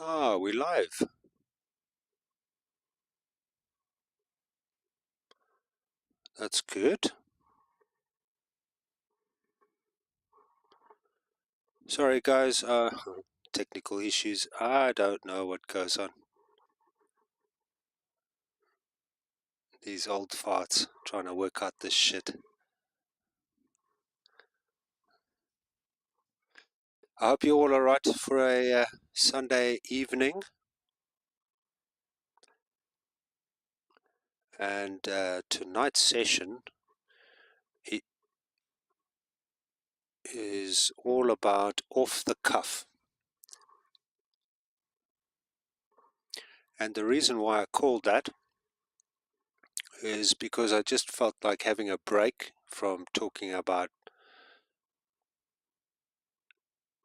Ah, we live. That's good. Sorry, guys. Technical issues. I don't know what goes on. These old farts trying to work out this shit. I hope you're all alright for a Sunday evening. And tonight's session is all about off the cuff. And the reason why I called that is because I just felt like having a break from talking about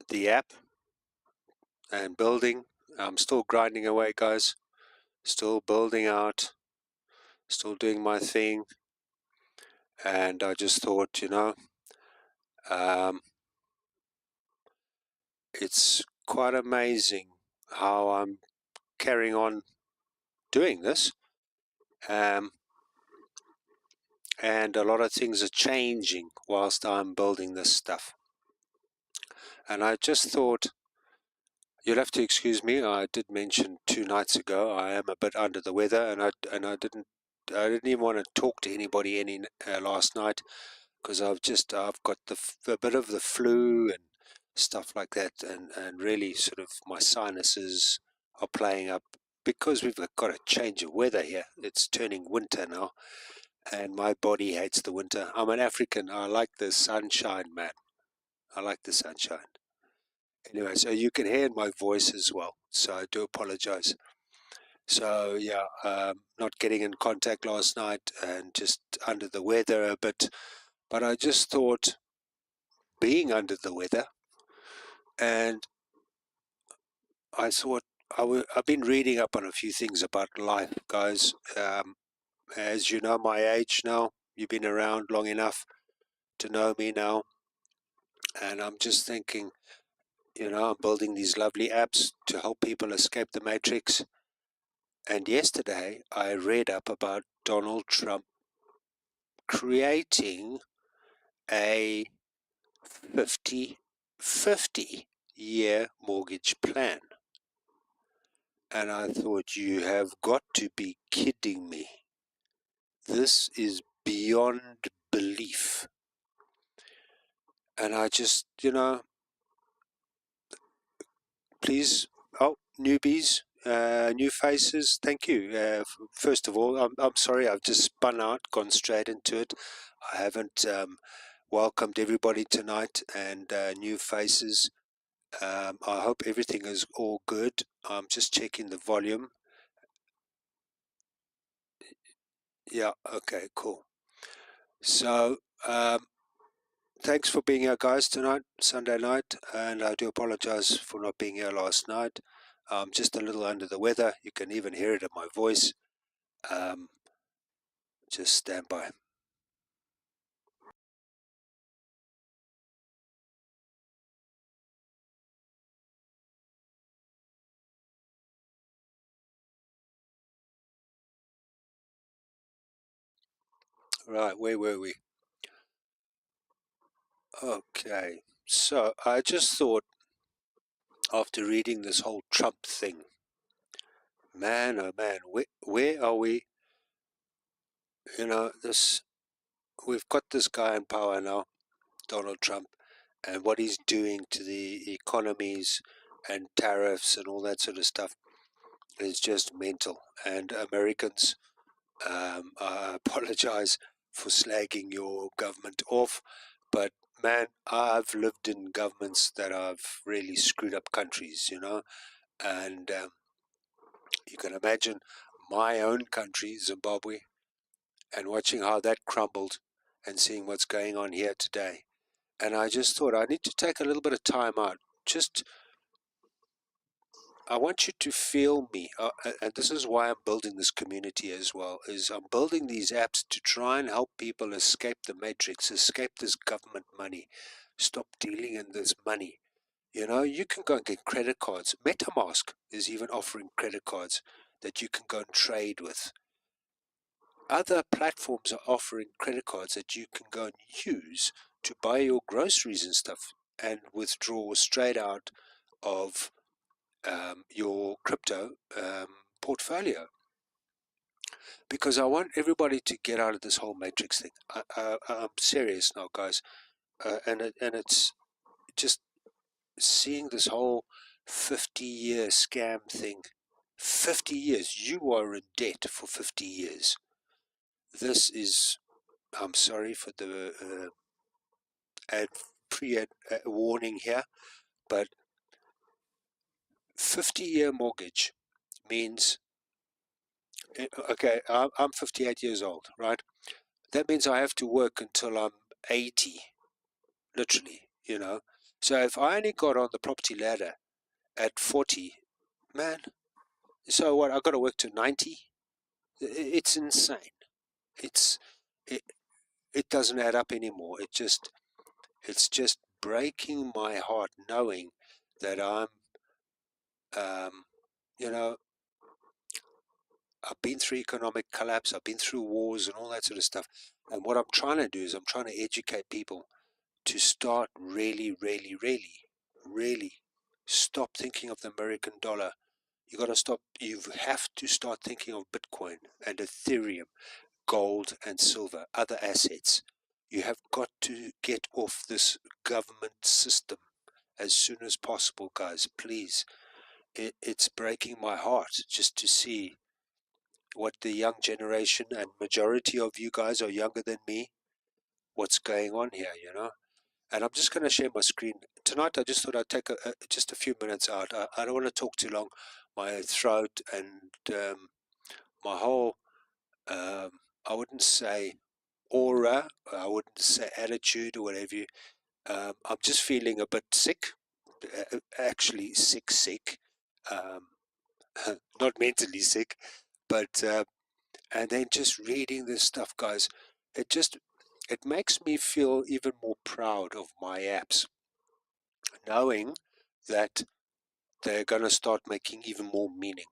the app and building. I'm still grinding away, guys. Still building out, still doing my thing. And I just thought, it's quite amazing how I'm carrying on doing this. And a lot of things are changing whilst I'm building this stuff. And I just thought, you'll have to excuse me. I did mention 2 nights ago I am a bit under the weather, and I didn't even want to talk to anybody any last night because I've got a bit of the flu and stuff like that, and really sort of my sinuses are playing up because we've got a change of weather here. It's turning winter now, and my body hates the winter. I'm an African. I like the sunshine, man. I like the sunshine. Anyway, so you can hear my voice as well, so I do apologize. So yeah, not getting in contact last night and just under the weather a bit, but I just thought being under the weather, and I thought I've been reading up on a few things about life, guys. As you know my age now, you've been around long enough to know me now, and I'm just thinking, I'm building these lovely apps to help people escape the matrix. And yesterday I read up about Donald Trump creating a 50-50-year mortgage plan. And I thought, you have got to be kidding me. This is beyond belief. And I just, please, newbies, new faces, thank you. First of all, I'm sorry, I've just spun out, gone straight into it. I haven't welcomed everybody tonight, and new faces. I hope everything is all good. I'm just checking the volume. Yeah, okay, cool. So, thanks for being here, guys, tonight, Sunday night, and I do apologize for not being here last night. I'm just a little under the weather. You can even hear it in my voice. Just stand by. Right, where were we? Okay, so I just thought, after reading this whole Trump thing, man, oh man, where are we? We've got this guy in power now, Donald Trump, and what he's doing to the economies and tariffs and all that sort of stuff is just mental. And Americans, I apologize for slagging your government off, but man, I've lived in governments that have really screwed up countries, you know, and you can imagine my own country, Zimbabwe, and watching how that crumbled and seeing what's going on here today. And I just thought I need to take a little bit of time out. Just, I want you to feel me. And this is why I'm building this community as well, is I'm building these apps to try and help people escape the matrix, escape this government money, stop dealing in this money. You know, you can go and get credit cards. MetaMask is even offering credit cards that you can go and trade with. Other platforms are offering credit cards that you can go and use to buy your groceries and stuff and withdraw straight out of your crypto portfolio. Because I want everybody to get out of this whole matrix thing. I'm serious now, guys, and it's just seeing this whole 50-year scam thing. 50 years, you are in debt for 50 years. This is, I'm sorry for the pre-ad warning here, but 50-year mortgage means, okay, I'm 58 years old, right? That means I have to work until I'm 80, literally, you know. So if I only got on the property ladder at 40, man, so what, I've got to work to 90? It's insane. It's, it, it doesn't add up anymore. It's just breaking my heart knowing that I'm, um, you know, I've been through economic collapse, I've been through wars and all that sort of stuff. And what I'm trying to do is I'm trying to educate people to start really, really, really, really stop thinking of the American dollar. You got to stop. You have to start thinking of Bitcoin and Ethereum, gold and silver, other assets. You have got to get off this government system as soon as possible, guys. Please. It's breaking my heart just to see what the young generation, and majority of you guys are younger than me, what's going on here, you know. And I'm just going to share my screen tonight. I just thought I'd take just a few minutes out. I don't want to talk too long. My throat and my whole, um, I wouldn't say aura, I wouldn't say attitude or whatever. I'm just feeling a bit sick, actually sick, um, not mentally sick, but and then just reading this stuff, guys, it makes me feel even more proud of my apps, knowing that they're going to start making even more meaning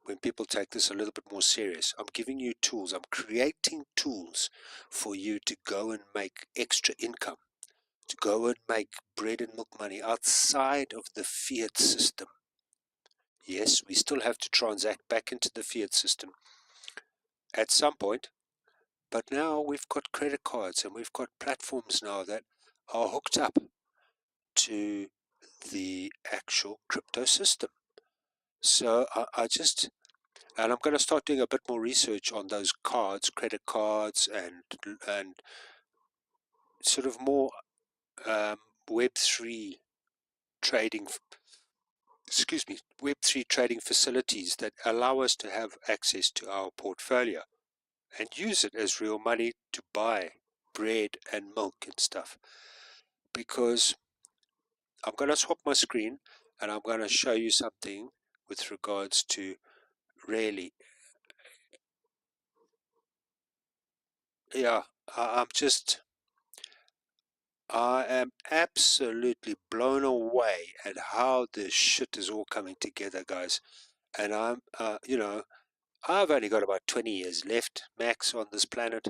when people take this a little bit more serious. I'm giving you tools. I'm creating tools for you to go and make extra income, to go and make bread and milk money outside of the fiat system. Yes, we still have to transact back into the fiat system at some point, but now we've got credit cards and we've got platforms now that are hooked up to the actual crypto system. So and I'm going to start doing a bit more research on those cards, credit cards, and sort of more um, Web3 trading, excuse me, Web3 trading facilities that allow us to have access to our portfolio and use it as real money to buy bread and milk and stuff. Because I'm going to swap my screen and I'm going to show you something with regards to really, yeah, I am absolutely blown away at how this shit is all coming together, guys. And you know, I've only got about 20 years left, max, on this planet.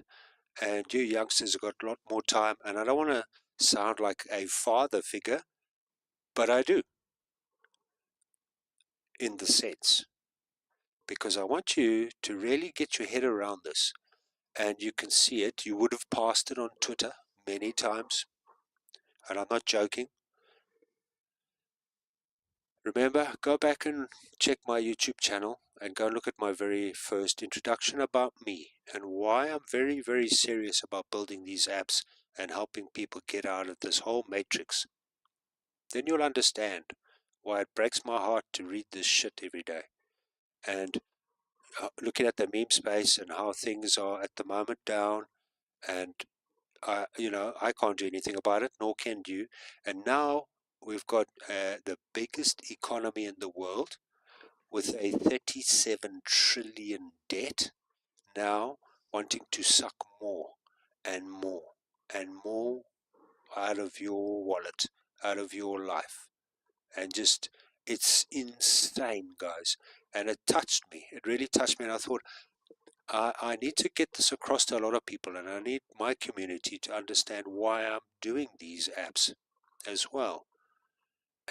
And you youngsters have got a lot more time. And I don't want to sound like a father figure, but I do, in the sense. Because I want you to really get your head around this. And you can see it. You would have passed it on Twitter many times. And I'm not joking. Remember, go back and check my YouTube channel and go look at my very first introduction about me and why I'm very, very serious about building these apps and helping people get out of this whole matrix, then you'll understand why it breaks my heart to read this shit every day. And looking at the meme space and how things are at the moment down, and I can't do anything about it, nor can you. And now we've got the biggest economy in the world with a 37 trillion debt, now wanting to suck more and more and more out of your wallet, out of your life. And just, it's insane, guys. And it touched me. It really touched me. And I thought, I need to get this across to a lot of people, and I need my community to understand why I'm doing these apps as well.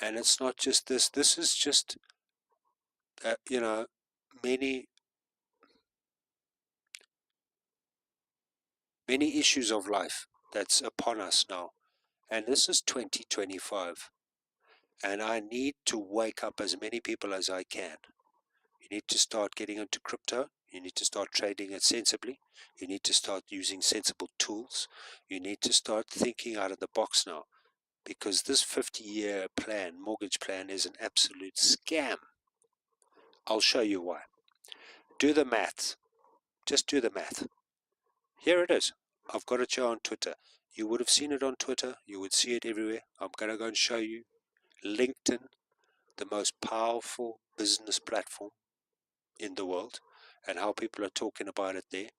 And it's not just this. This is just, many issues of life that's upon us now. And this is 2025. And I need to wake up as many people as I can. You need to start getting into crypto. You need to start trading it sensibly. You need to start using sensible tools. You need to start thinking out of the box now, because this 50-year plan, mortgage plan, is an absolute scam. I'll show you why. Do the math. Just do the math. Here it is. I've got it here on Twitter. You would have seen it on Twitter. You would see it everywhere. I'm going to go and show you. LinkedIn, the most powerful business platform in the world, and how people are talking about it there.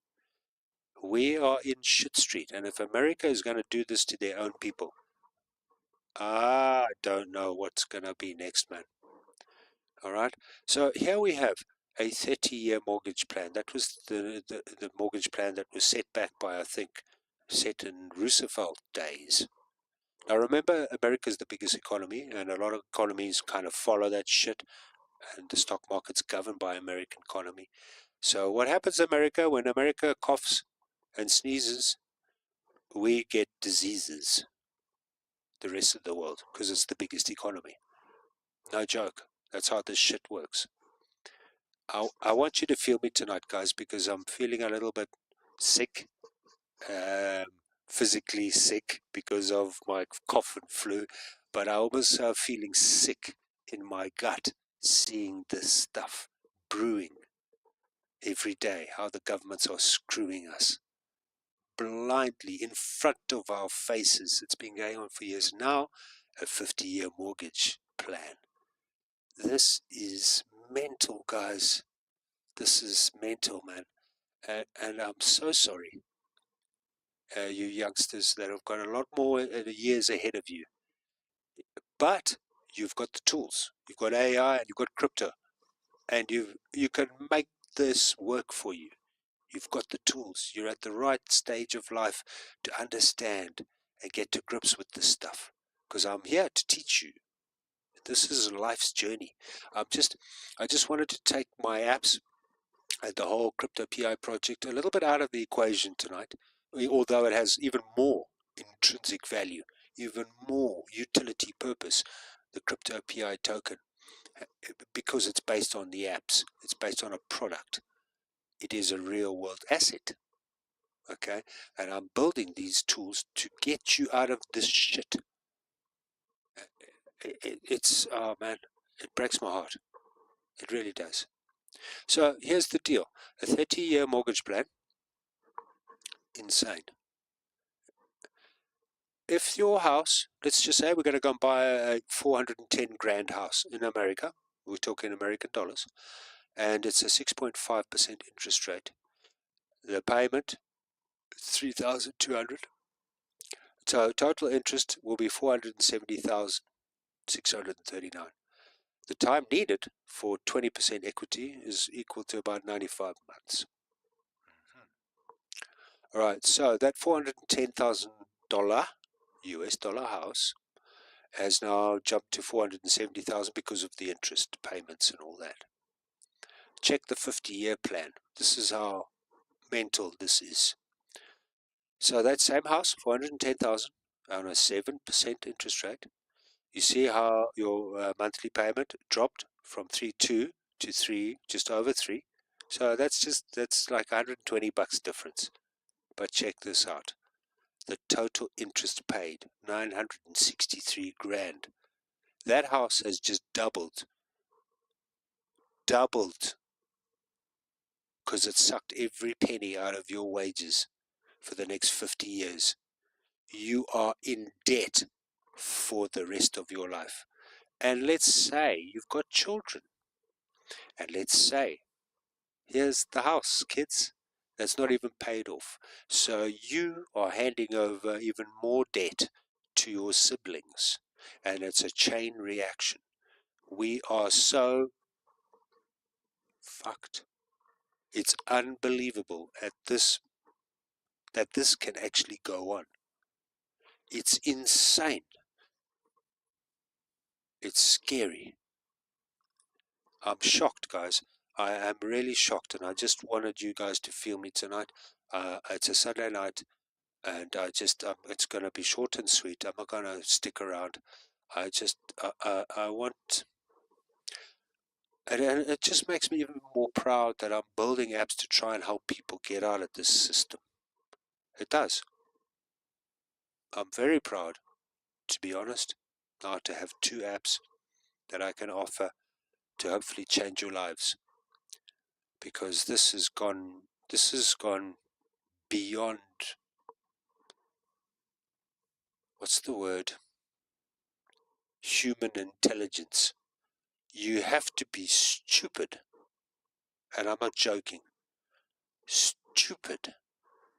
We are in shit street, and if America is going to do this to their own people, I don't know what's going to be next, man. All right. So here we have a 30-year mortgage plan. That was the mortgage plan that was set back by, I think, set in Roosevelt days. Now remember, America is the biggest economy, and a lot of economies kind of follow that shit, and the stock market's governed by American economy. So what happens in America, when America coughs and sneezes, we get diseases, the rest of the world, because it's the biggest economy. No joke. That's how this shit works. I want you to feel me tonight, guys, because I'm feeling a little bit sick, physically sick because of my cough and flu, but I almost feeling sick in my gut, seeing this stuff brewing every day, how the governments are screwing us blindly in front of our faces. It's been going on for years now. A 50-year mortgage plan. This is mental, guys. This is mental, man. And I'm so sorry, you youngsters that have got a lot more years ahead of you. But you've got the tools. You've got AI and you've got crypto. And you can make this work for you. You've got the tools. You're at the right stage of life to understand and get to grips with this stuff. Because I'm here to teach you. This is life's journey. I just wanted to take my apps and the whole Crypto PI project a little bit out of the equation tonight, although it has even more intrinsic value, even more utility purpose, the Crypto PI token, because it's based on the apps. It's based on a product. It is a real world asset. Okay, and I'm building these tools to get you out of this shit. It's, oh man, it breaks my heart. It really does. So here's the deal. A 30-year mortgage plan, insane. If your house, let's just say we're going to go and buy a 410 grand house in America, we're talking American dollars, and it's a 6.5% interest rate. The payment, 3,200. So total interest will be 470,639. The time needed for 20% equity is equal to about 95 months. All right, so that $410,000 US dollar house has now jumped to 470,000 because of the interest payments and all that. Check the 50-year plan. This is how mental this is. So that same house, 410,000 on a 7% interest rate. You see how your monthly payment dropped from 3.2 to 3, just over 3. So that's like $120 difference. But check this out. the total interest paid, 963 grand. That house has just doubled, because it sucked every penny out of your wages for the next 50 years. You are in debt for the rest of your life. And let's say you've got children. And let's say, here's the house, kids. That's not even paid off. So you are handing over even more debt to your siblings. And it's a chain reaction. We are so fucked. It's unbelievable that this can actually go on. It's insane. It's scary. I'm shocked, guys. I am really shocked, and I just wanted you guys to feel me tonight. It's a Sunday night, and it's going to be short and sweet. I'm not going to stick around. I want, and it just makes me even more proud that I'm building apps to try and help people get out of this system. It does. I'm very proud, to be honest, now to have 2 apps that I can offer to hopefully change your lives, because this has gone beyond, what's the word, human intelligence. You have to be stupid, and I'm not joking, stupid,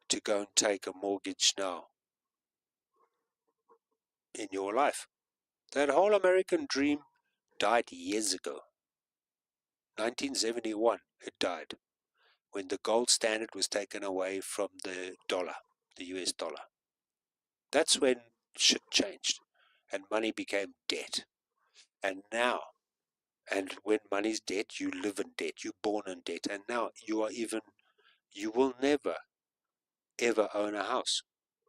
to go and take a mortgage now in your life. That whole American dream died years ago. 1971 it died, when the gold standard was taken away from the dollar, the US dollar. That's when shit changed, and money became debt. And now, and when money's debt, you live in debt, you're born in debt, and now you will never, ever own a house.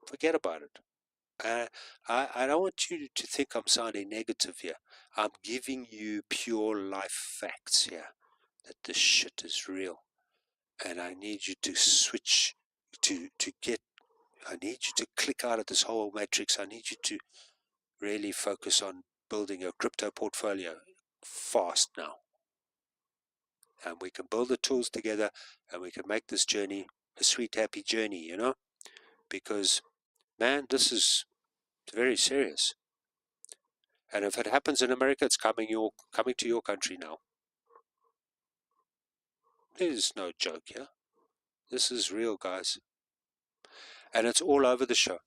Forget about it. I don't want you to think I'm sounding negative here. I'm giving you pure life facts here, that this shit is real. And I need you to switch, I need you to click out of this whole matrix. I need you to really focus on building a crypto portfolio fast now. And we can build the tools together, and we can make this journey a sweet, happy journey, because, man, this is very serious. And if it happens in America, it's coming to your country now. There's no joke here. This is real, guys. And it's all over the show.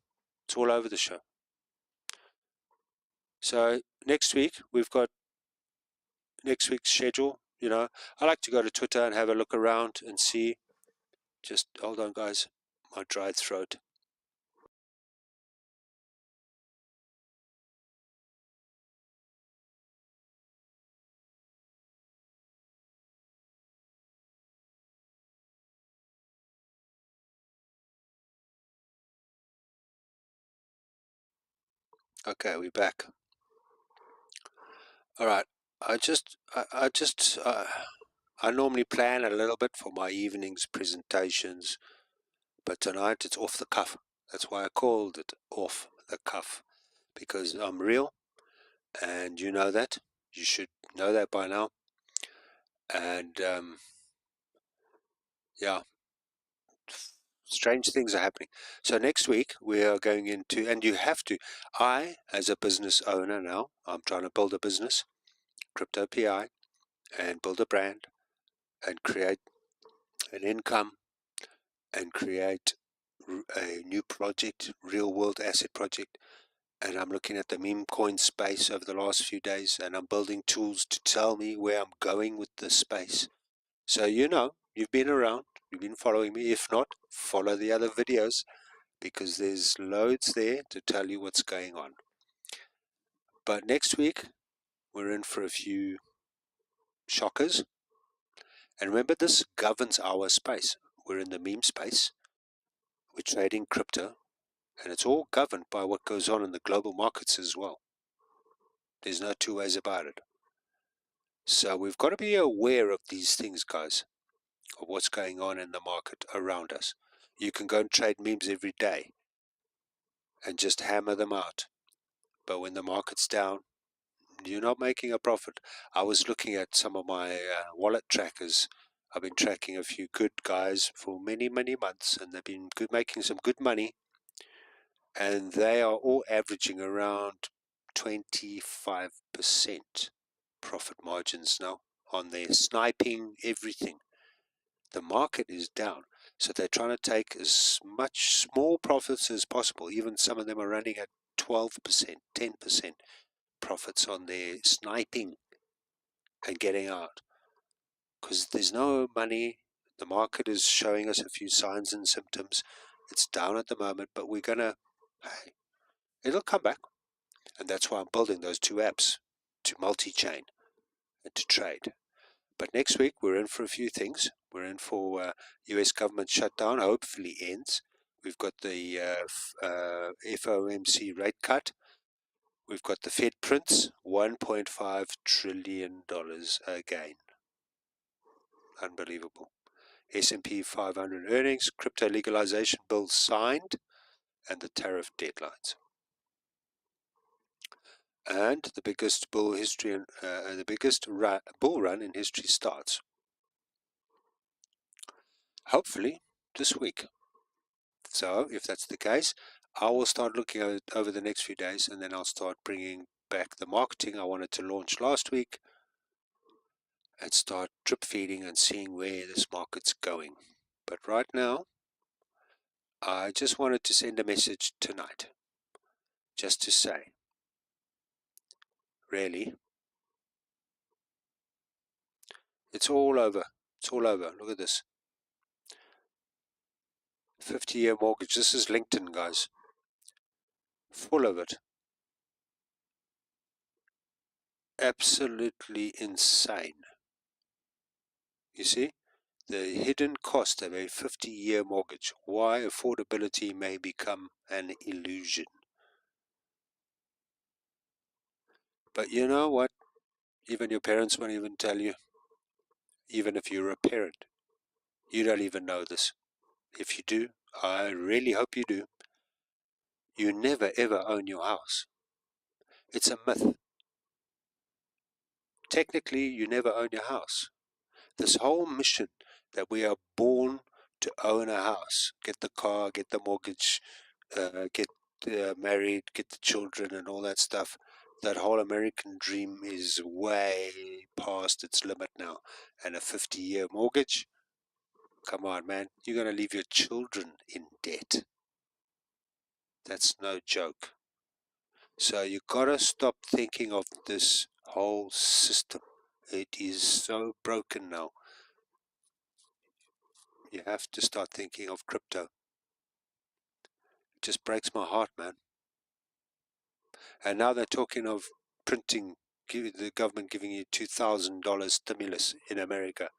It's all over the show. So next week, we've got next week's schedule. I like to go to Twitter and have a look around and see. Just hold on, guys. My dry throat. Okay, we're back. All right. I normally plan a little bit for my evening's presentations, but tonight it's off the cuff. That's why I called it off the cuff, because I'm real, and you know that. You should know that by now. And yeah, strange things are happening. So next week we are going into, and you have to, I, as a business owner now, I'm trying to build a business, Crypto PI, and build a brand, and create an income, and create a new project, real world asset project. And I'm looking at the meme coin space over the last few days, and I'm building tools to tell me where I'm going with this space. So you've been around, you've been following me. If not, follow the other videos, because there's loads there to tell you what's going on. But next week, we're in for a few shockers. And remember, this governs our space. We're in the meme space. We're trading crypto. And it's all governed by what goes on in the global markets as well. There's no two ways about it. So we've got to be aware of these things, guys, of what's going on in the market around us. You can go and trade memes every day. and just hammer them out. But when the market's down, you're not making a profit. I was looking at some of my wallet trackers. I've been tracking a few good guys for many, many months, and they've been making some good money. And they are all averaging around 25% profit margins now on their sniping, everything. The market is down, so they're trying to take as much small profits as possible. Even some of them are running at 12%, 10% profits on their sniping and getting out, because there's no money. The market is showing us a few signs and symptoms. It's down at the moment, but we're gonna, hey, it'll come back. And that's why I'm building those two apps, to multi-chain and to trade. But next week we're in for a few things. We're in for US government shutdown, hopefully ends. We've got the FOMC rate cut. We've got the Fed prints, $1.5 trillion again. Unbelievable. S&P 500 earnings, crypto legalization bill signed, and the tariff deadlines. And the biggest bull run in history starts. Hopefully this week. So if that's the case, I will start looking at it over the next few days, and then I'll start bringing back the marketing I wanted to launch last week, and start drip feeding and seeing where this market's going. But right now, I just wanted to send a message tonight, just to say, really, it's all over. It's all over. Look at this. 50-year mortgage. This is LinkedIn, guys. Full of it. Absolutely insane. You see? The hidden cost of a 50-year mortgage. Why affordability may become an illusion. But you know what? Even your parents won't even tell you. Even if you're a parent. You don't even know this. If you do, I really hope you do. You never ever own your house. It's a myth. Technically, you never own your house. This whole mission that we are born to own a house, get the car, get the mortgage, get married, get the children and all that stuff, that whole American dream is way past its limit now. And a 50-year mortgage, come on, man, you're going to leave your children in debt. That's no joke. So you got to stop thinking of this whole system. It is so broken now. You have to start thinking of crypto. It just breaks my heart, man. And now they're talking of printing, the government giving you $2,000 stimulus in America.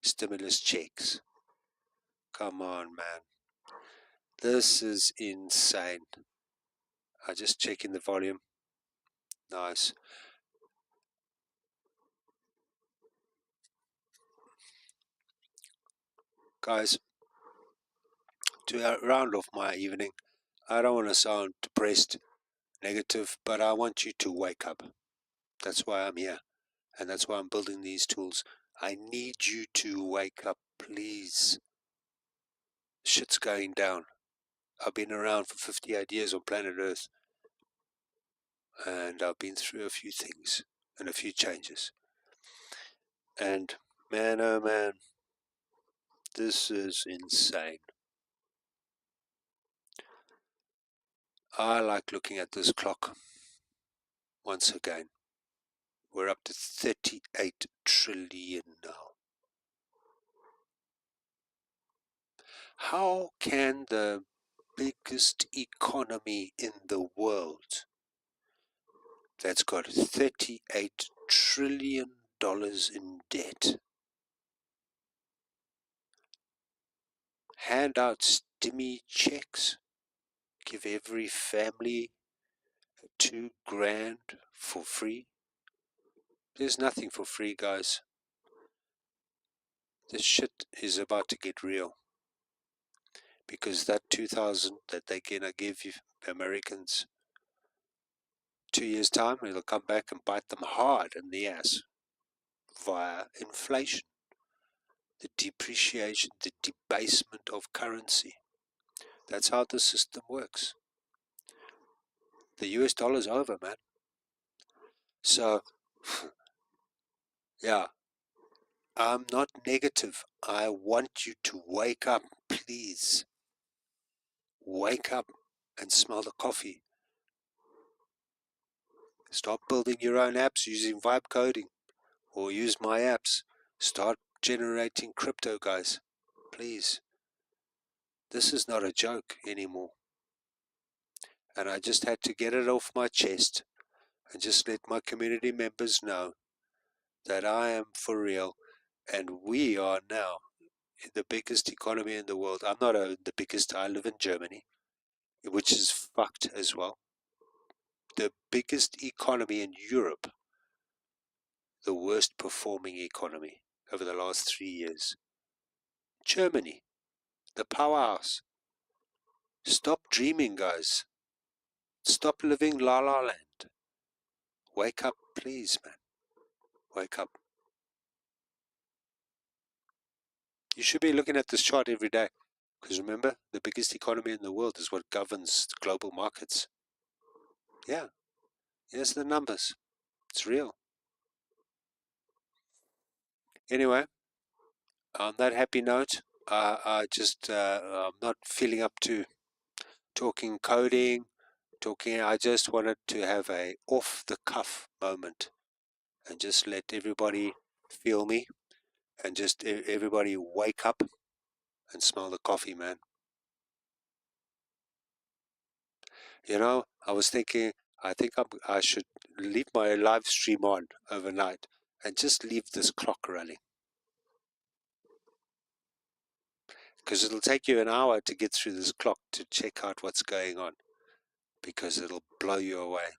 Stimulus checks. Come on, man. This is insane. I just checking the volume. Nice. Guys, to round off my evening, I don't want to sound depressed, negative, but I want you to wake up. That's why I'm here. And that's why I'm building these tools. I need you to wake up, please. Shit's going down. I've been around for 58 years on planet Earth, and I've been through a few things and a few changes. And man, oh man, this is insane. I like looking at this clock once again. We're up to 38 trillion now. How can the biggest economy in the world that's got $38 trillion in debt hand out stimmy checks, give every family $2,000 for free? There's nothing for free, guys. This shit is about to get real. because that 2,000 that they're gonna give you Americans 2 years time, it'll come back and bite them hard in the ass via inflation, the depreciation, the debasement of currency. That's how the system works. The US dollar's over, man. So, yeah, I'm not negative. I want you to wake up, please. Wake up and smell the coffee. Start building your own apps using vibe coding, or use my apps. Start generating crypto, guys. Please. This is not a joke anymore. And I just had to get it off my chest and just let my community members know that I am for real, and we are now the biggest economy in the world. I'm not the biggest. I live in Germany, which is fucked as well. The biggest economy in Europe, the worst performing economy over the last 3 years. Germany, the powerhouse. Stop dreaming, guys. Stop living la la land. Wake up, please, man. Wake up. You should be looking at this chart every day, because remember, the biggest economy in the world is what governs the global markets. Yeah, here's the numbers. It's real. Anyway, on that happy note, I'm not feeling up to talking coding, I just wanted to have a off-the-cuff moment and just let everybody feel me and just everybody wake up and smell the coffee, man. You know, I was thinking, I think I should leave my live stream on overnight and just leave this clock running. Because it'll take you an hour to get through this clock to check out what's going on. Because it'll blow you away.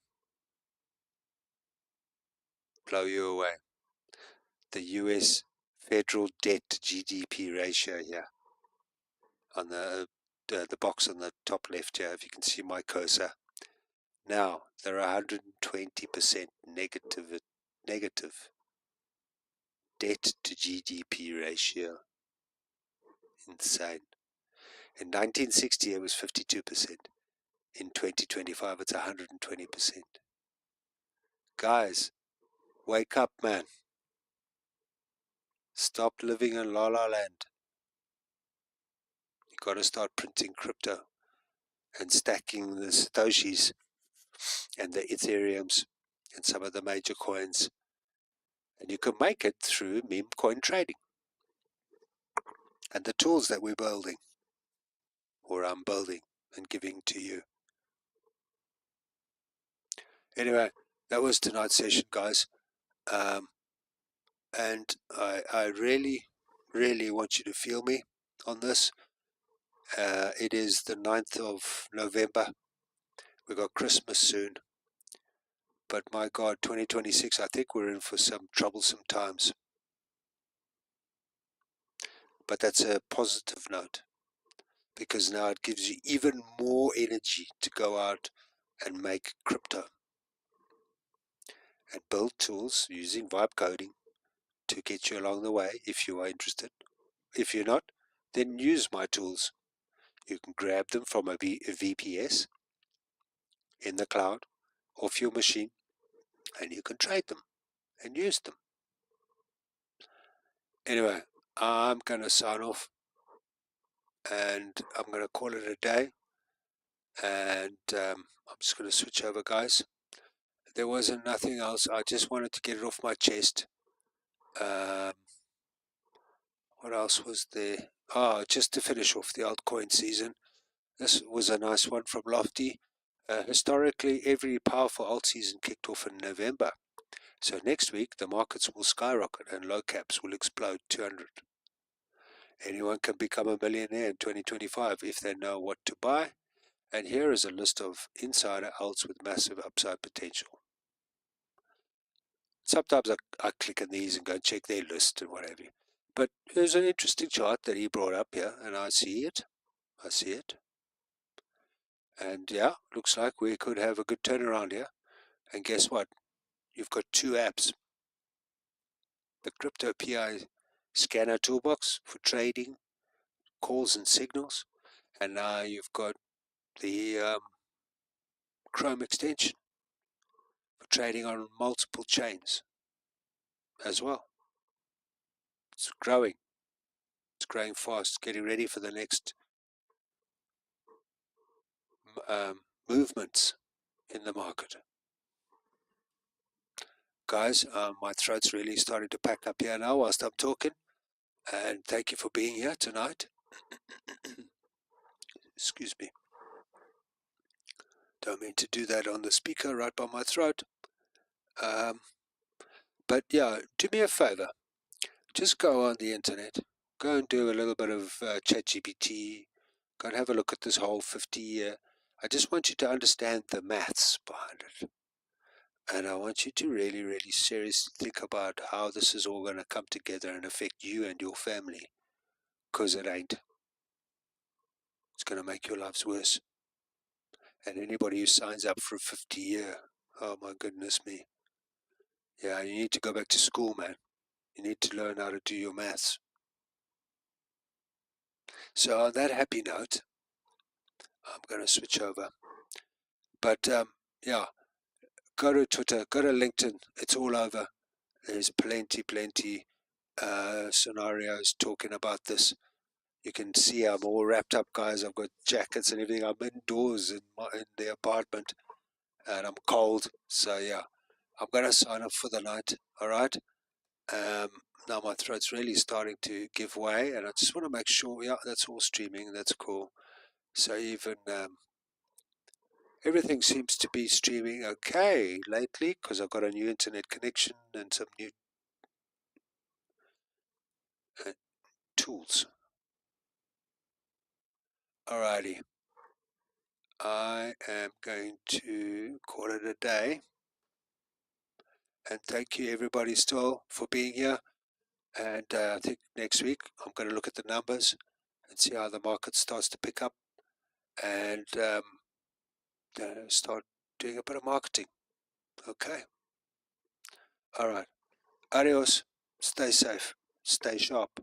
Blow you away. The US federal debt to GDP ratio here. On the box on the top left here, if you can see my cursor. Now, they're 120% negative debt to GDP ratio. Insane. In 1960, it was 52%. In 2025, it's 120%. Guys, wake up, man. Stop living in la la land. You got to start printing crypto and stacking the Satoshis and the Ethereums and some of the major coins. And you can make it through meme coin trading and the tools that we're building, or I'm building and giving to you. Anyway, that was tonight's session, guys. And I really, really want you to feel me on this. It is the 9th of November. We've got Christmas soon. But my God, 2026, I think we're in for some troublesome times. But that's a positive note, because now it gives you even more energy to go out and make crypto and build tools using vibe coding to get you along the way if you are interested. If you're not, then use my tools. You can grab them from a VPS in the cloud off your machine, and you can trade them and use them. Anyway, I'm going to sign off, and I'm going to call it a day. And I'm just going to switch over, guys. There wasn't nothing else. I just wanted to get it off my chest. What else was there? Oh, just to finish off the altcoin season. This was a nice one from Lofty. Historically, every powerful alt season kicked off in November. So next week, the markets will skyrocket and low caps will explode 200. Anyone can become a millionaire in 2025 if they know what to buy. And here is a list of insider alts with massive upside potential. Sometimes I click on these and go and check their list and what have you. But there's an interesting chart that he brought up here, and I see it. I see it. And yeah, looks like we could have a good turnaround here. And guess what? You've got two apps. The Crypto PI Scanner Toolbox for trading, calls and signals. And now you've got the Chrome extension for trading on multiple chains as well. It's growing. It's growing fast, getting ready for the next movements in the market. Guys, my throat's really starting to pack up here now whilst I'm talking. And thank you for being here tonight. Excuse me. Don't mean to do that on the speaker right by my throat. But yeah, do me a favor. Just go on the internet. Go and do a little bit of ChatGPT. Go and have a look at this whole 50-year. I just want you to understand the maths behind it. And I want you to really, really seriously think about how this is all going to come together and affect you and your family. Because it ain't. It's going to make your lives worse. And anybody who signs up for a 50-year, oh my goodness me. Yeah, you need to go back to school, man. You need to learn how to do your maths. So on that happy note, I'm going to switch over. But yeah, go to Twitter, go to LinkedIn. It's all over. There's plenty scenarios talking about this. You can see I'm all wrapped up, guys. I've got jackets and everything. I'm indoors in the apartment, and I'm cold. So yeah, I'm going to sign off for the night. All right. Now my throat's really starting to give way, and I just want to make sure. Yeah, that's all streaming. That's cool. So even everything seems to be streaming okay lately because I've got a new internet connection and some new tools. Alrighty, I am going to call it a day, and thank you everybody still for being here. And I think next week I'm going to look at the numbers and see how the market starts to pick up, and start doing a bit of marketing. Okay. All right. Adios. Stay safe. Stay sharp.